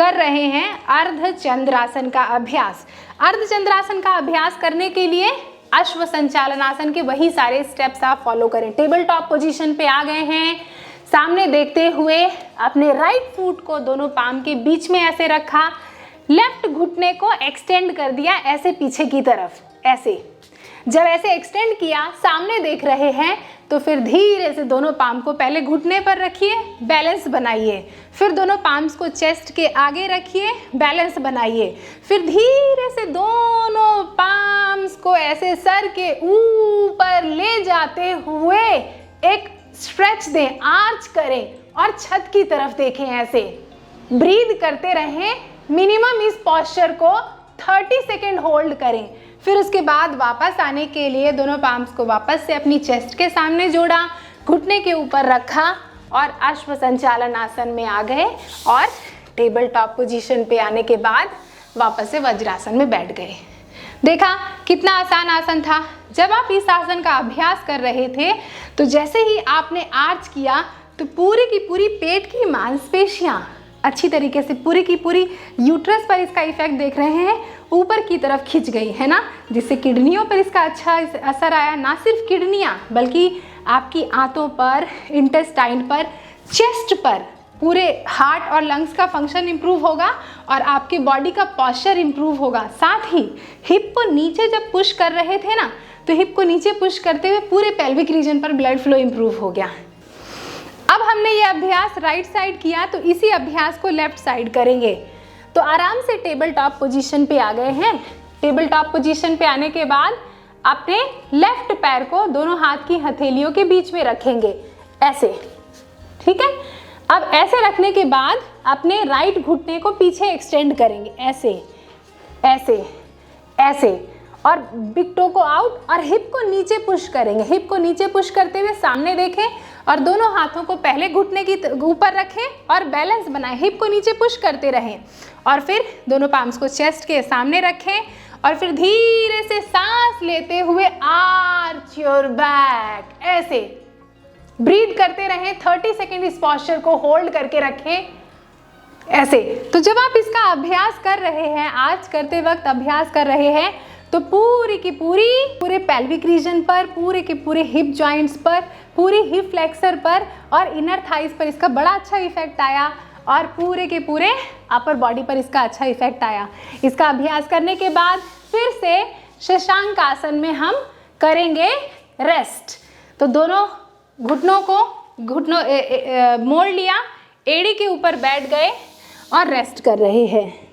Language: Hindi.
कर रहे हैं अर्धचंद्रासन का अभ्यास। अर्धचंद्रासन का अभ्यास करने के लिए अश्व संचालनासन के वही सारे स्टेप्स आप फॉलो करें। टेबल टॉप पोजीशन पे आ गए हैं, सामने देखते हुए अपने राइट फुट को दोनों पाम के बीच में ऐसे रखा, लेफ्ट घुटने को एक्सटेंड कर दिया ऐसे पीछे की तरफ, ऐसे। जब ऐसे एक्सटेंड किया, सामने देख रहे हैं, तो फिर धीरे से दोनों पाम को पहले घुटने पर रखिए, बैलेंस बनाइए, फिर दोनों पाम्स को चेस्ट के आगे रखिए, बैलेंस बनाइए, फिर धीरे से दोनों पाम्स को ऐसे सर के ऊपर ले जाते हुए एक स्ट्रेच दें, आर्च करें और छत की तरफ देखें ऐसे। ब्रीद करते रहें, मिनिमम इस पोस्चर को 30 सेकेंड होल्ड करें। फिर उसके बाद वापस आने के लिए दोनों पाम्स को वापस से अपनी चेस्ट के सामने जोड़ा, घुटने के ऊपर रखा और अश्व संचालन आसन में आ गए और टेबल टॉप पोजीशन पे आने के बाद वापस से वज्रासन में बैठ गए। देखा कितना आसान आसन था। जब आप इस आसन का अभ्यास कर रहे थे तो जैसे ही आपने आर्च किया तो पूरी की पूरी पेट की मांसपेशियां अच्छी तरीके से पूरी की पूरी यूट्रस पर इसका इफेक्ट देख रहे हैं, ऊपर की तरफ खिंच गई है ना, जिससे किडनियों पर इसका अच्छा असर आया। ना सिर्फ किडनियाँ बल्कि आपकी आंतों पर, इंटेस्टाइन पर, चेस्ट पर, पूरे हार्ट और लंग्स का फंक्शन इम्प्रूव होगा और आपके बॉडी का पॉस्चर इम्प्रूव होगा। साथ ही हिप को नीचे जब पुश कर रहे थे ना, तो हिप को नीचे पुश करते हुए पूरे पेल्विक रीजन पर ब्लड फ्लो इम्प्रूव हो गया। अब हमने ये अभ्यास राइट साइड किया तो इसी अभ्यास को लेफ्ट साइड करेंगे। तो आराम से टेबल टॉप पोजीशन पे आ गए हैं। टेबल टॉप पोजीशन पे आने के बाद अपने लेफ्ट पैर को दोनों हाथ की हथेलियों के बीच में रखेंगे ऐसे, ठीक है। अब ऐसे रखने के बाद अपने राइट घुटने को पीछे एक्सटेंड करेंगे ऐसे ऐसे ऐसे और बिग टो को आउट और हिप को नीचे पुश करेंगे। हिप को नीचे पुश करते हुए सामने देखें और दोनों हाथों को पहले घुटने की ऊपर रखें और बैलेंस बनाएं। हिप को नीचे पुश करते रहें और फिर दोनों पाम्स को चेस्ट के सामने रखें और फिर धीरे से सांस लेते हुए आर्च योर बैक ऐसे ब्रीथ करते रहें। 30 सेकेंड इस पोस्चर को होल्ड करके रखें ऐसे। तो जब आप इसका अभ्यास कर रहे हैं, आर्च करते वक्त अभ्यास कर रहे हैं, तो पूरी की पूरे पेल्विक रीजन पर, पूरे के पूरे हिप जॉइंट्स पर, पूरी हिप फ्लेक्सर पर और इनर थाइस पर इसका बड़ा अच्छा इफेक्ट आया और पूरे के पूरे अपर बॉडी पर इसका अच्छा इफेक्ट आया। इसका अभ्यास करने के बाद फिर से शशांक आसन में हम करेंगे रेस्ट। तो दोनों घुटनों को मोड़ लिया, एड़ी के ऊपर बैठ गए और रेस्ट कर रहे हैं।